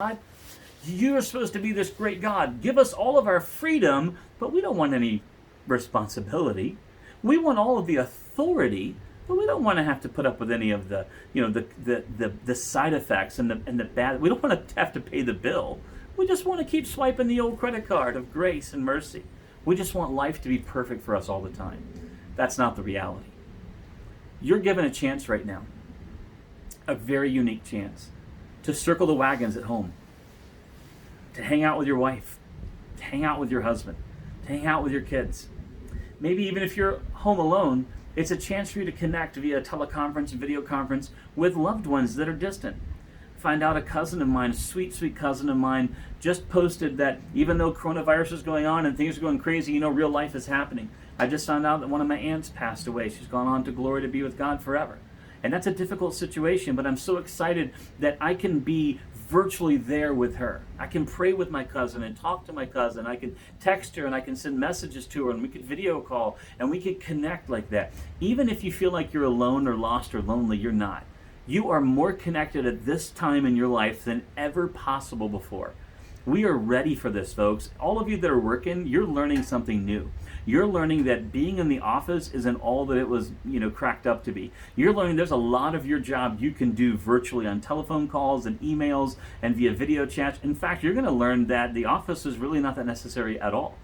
God, you're supposed to be this great God. Give us all of our freedom, but we don't want any responsibility. We want all of the authority, but we don't want to have to put up with any of the, the side effects and the bad. We don't want to have to pay the bill. We just want to keep swiping the old credit card of grace and mercy. We just want life to be perfect for us all the time. That's not the reality. You're given a chance right now, a very unique chance, to circle the wagons at home, to hang out with your wife, to hang out with your husband, to hang out with your kids. Maybe even if you're home alone, it's a chance for you to connect via teleconference and video conference with loved ones that are distant. Find out a cousin of mine, a sweet, sweet cousin of mine, just posted that even though coronavirus is going on and things are going crazy, real life is happening. I just found out that one of my aunts passed away. She's gone on to glory to be with God forever. And that's a difficult situation, but I'm so excited that I can be virtually there with her. I can pray with my cousin and talk to my cousin. I can text her and I can send messages to her and we could video call and we could connect like that. Even if you feel like you're alone or lost or lonely, you're not. You are more connected at this time in your life than ever possible before. We are ready for this, folks. All of you that are working, you're learning something new. You're learning that being in the office isn't all that it was, cracked up to be. You're learning there's a lot of your job you can do virtually on telephone calls and emails and via video chats. In fact, you're going to learn that the office is really not that necessary at all.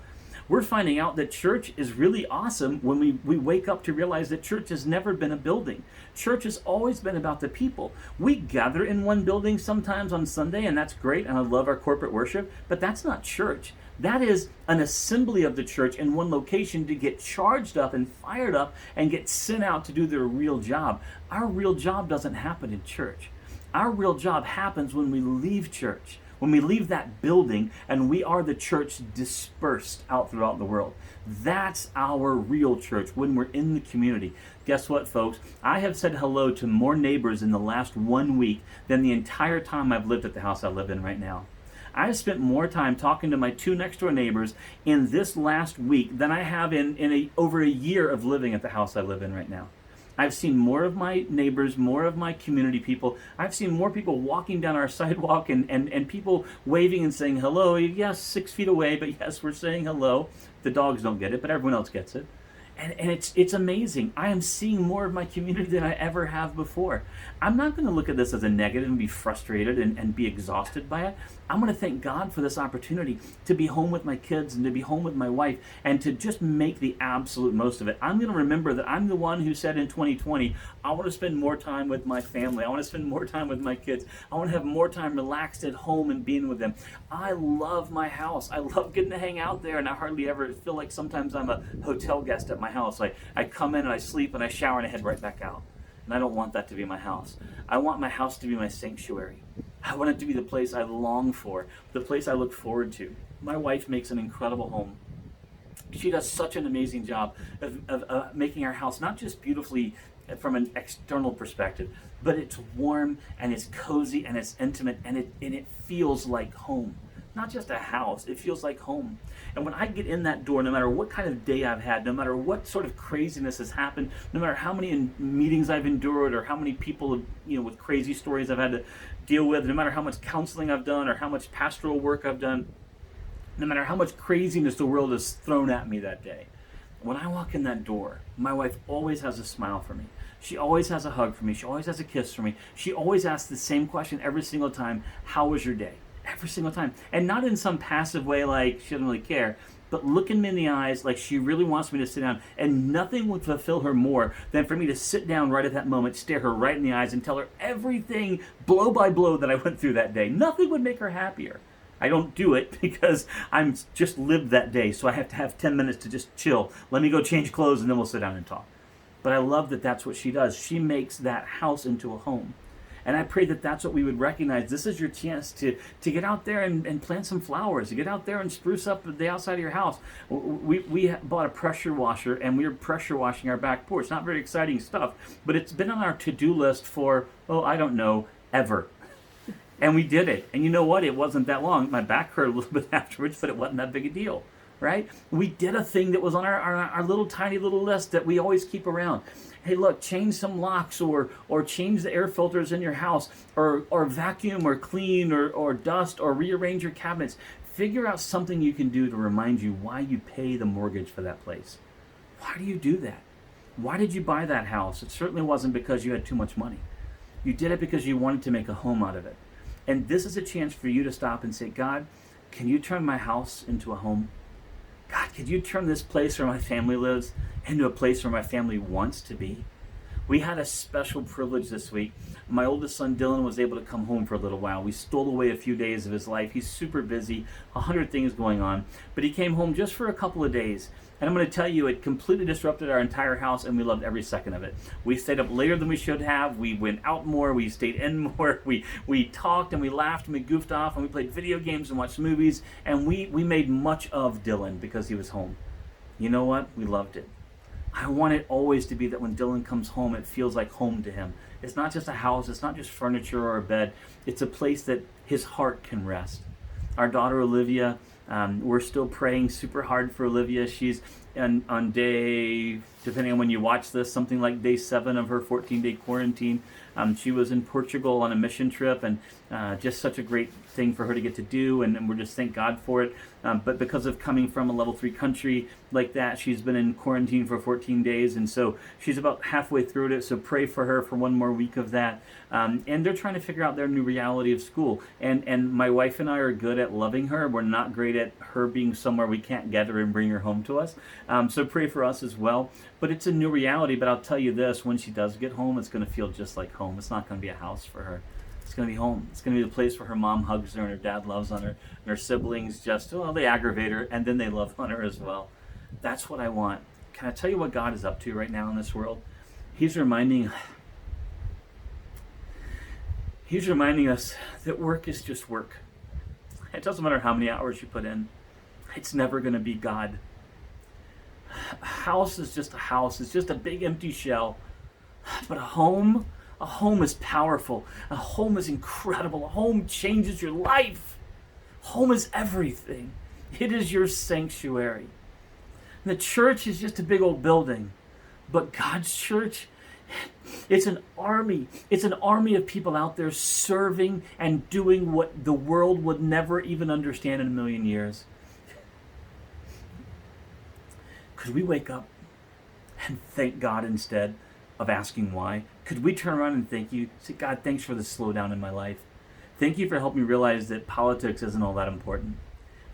We're finding out that church is really awesome when we wake up to realize that church has never been a building. Church has always been about the people. We gather in one building sometimes on Sunday, and that's great, and I love our corporate worship, but that's not church. That is an assembly of the church in one location to get charged up and fired up and get sent out to do their real job. Our real job doesn't happen in church. Our real job happens when we leave church. When we leave that building and we are the church dispersed out throughout the world. That's our real church when we're in the community. Guess what, folks? I have said hello to more neighbors in the last 1 week than the entire time I've lived at the house I live in right now. I've spent more time talking to my 2 next door neighbors in this last week than I have in over a year of living at the house I live in right now. I've seen more of my neighbors, more of my community people. I've seen more people walking down our sidewalk and people waving and saying hello. Yes, 6 feet away, but yes, we're saying hello. The dogs don't get it, but everyone else gets it. And it's amazing. I am seeing more of my community than I ever have before. I'm not going to look at this as a negative and be frustrated and be exhausted by it. I'm going to thank God for this opportunity to be home with my kids and to be home with my wife and to just make the absolute most of it. I'm going to remember that I'm the one who said in 2020, I want to spend more time with my family. I want to spend more time with my kids. I want to have more time relaxed at home and being with them. I love my house. I love getting to hang out there, and I hardly ever feel like sometimes I'm a hotel guest at my house. I come in and I sleep and I shower and I head right back out. And I don't want that to be my house. I want my house to be my sanctuary. I want it to be the place I long for, the place I look forward to. My wife makes an incredible home. She does such an amazing job of making our house not just beautifully from an external perspective, but it's warm and it's cozy and it's intimate and it feels like home. Not just a house, it feels like home. And when I get in that door, no matter what kind of day I've had, no matter what sort of craziness has happened, no matter how many meetings I've endured or how many people with crazy stories I've had to deal with, no matter how much counseling I've done or how much pastoral work I've done, no matter how much craziness the world has thrown at me that day, when I walk in that door, my wife always has a smile for me. She always has a hug for me. She always has a kiss for me. She always asks the same question every single time, how was your day? Every single time. And not in some passive way like she doesn't really care, but looking me in the eyes like she really wants me to sit down. And nothing would fulfill her more than for me to sit down right at that moment, stare her right in the eyes and tell her everything blow by blow that I went through that day. Nothing would make her happier. I don't do it because I'm just lived that day, so I have to have 10 minutes to just chill. Let me go change clothes and then we'll sit down and talk. But I love that that's what she does. She makes that house into a home. And I pray that that's what we would recognize. This is your chance to get out there and plant some flowers, to get out there and spruce up the outside of your house. We bought a pressure washer, and we were pressure washing our back porch. Not very exciting stuff, but it's been on our to-do list for, I don't know, ever. And we did it. And you know what? It wasn't that long. My back hurt a little bit afterwards, but it wasn't that big a deal. right? We did a thing that was on our little tiny little list that we always keep around. Hey, look, change some locks, or change the air filters in your house, or vacuum or clean, or dust, or rearrange your cabinets. Figure out something you can do to remind you why you pay the mortgage for that place. Why do you do that? Why did you buy that house? It certainly wasn't because you had too much money. You did it because you wanted to make a home out of it. And this is a chance for you to stop and say, God, can you turn my house into a home? God, could you turn this place where my family lives into a place where my family wants to be? We had a special privilege this week. My oldest son, Dylan, was able to come home for a little while. We stole away a few days of his life. He's super busy, 100 things going on. But he came home just for a couple of days. And I'm going to tell you, it completely disrupted our entire house, and we loved every second of it. We stayed up later than we should have. We went out more. We stayed in more. We talked, and we laughed, and we goofed off, and we played video games and watched movies. And we made much of Dylan because he was home. You know what? We loved it. I want it always to be that when Dylan comes home, it feels like home to him. It's not just a house. It's not just furniture or a bed. It's a place that his heart can rest. Our daughter, Olivia, we're still praying super hard for Olivia. She's on day, depending on when you watch this, something like day 7 of her 14-day quarantine. She was in Portugal on a mission trip, and just such a great thing for her to get to do, and we're just thank God for it. But because of coming from a level 3 country like that, she's been in quarantine for 14 days, and so she's about halfway through it, so pray for her for one more week of that. And they're trying to figure out their new reality of school. And my wife and I are good at loving her. We're not great at her being somewhere we can't get her and bring her home to us. So pray for us as well. But it's a new reality, but I'll tell you this, when she does get home, it's going to feel just like home. It's not going to be a house for her. It's going to be home. It's going to be the place where her mom hugs her and her dad loves on her, and her siblings just, well, they aggravate her, and then they love on her as well. That's what I want. Can I tell you what God is up to right now in this world? He's reminding us that work is just work. It doesn't matter how many hours you put in. It's never going to be God. A house is just a house. It's just a big empty shell. But a home is powerful. A home is incredible. A home changes your life. Home is everything. It is your sanctuary. And the church is just a big old building. But God's church, it's an army. It's an army of people out there serving and doing what the world would never even understand in a million years. Could we wake up and thank God instead of asking why? Could we turn around and thank you? Say, God, thanks for the slowdown in my life. Thank you for helping me realize that politics isn't all that important.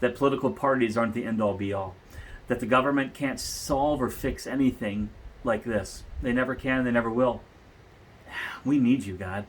That political parties aren't the end-all be-all. That the government can't solve or fix anything like this. They never can, they never will. We need you, God.